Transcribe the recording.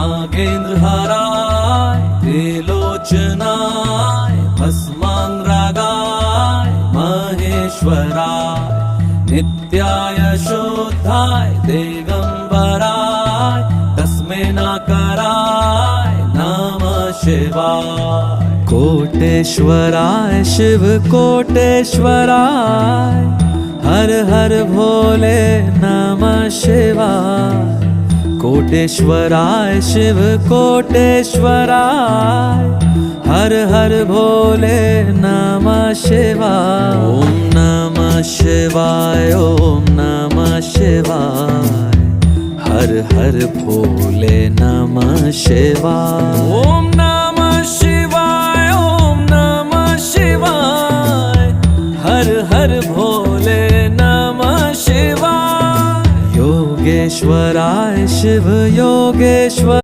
नागेंद्रहाराय त्रिलोचनाय भस्मांगरागाय महेश्वराय नित्याय शुद्धाय दिगंबराय तस्मै नाकराय नमः शिवाय। कोटेश्वराय शिव कोटेश्वराय हर हर भोले नमः शिवाय। कोटेश्वराय शिव कोटेश्वराय हर हर भोले नमः शिवाय। ओम नमः शिवाय ओम नमः शिवाय हर हर भोले नमः शिवाय। ओम नमः शिवाय ओम नमः शिवाय हर हर भोले नमः शिवाय। योगेश्वराय शिव योगेश्वर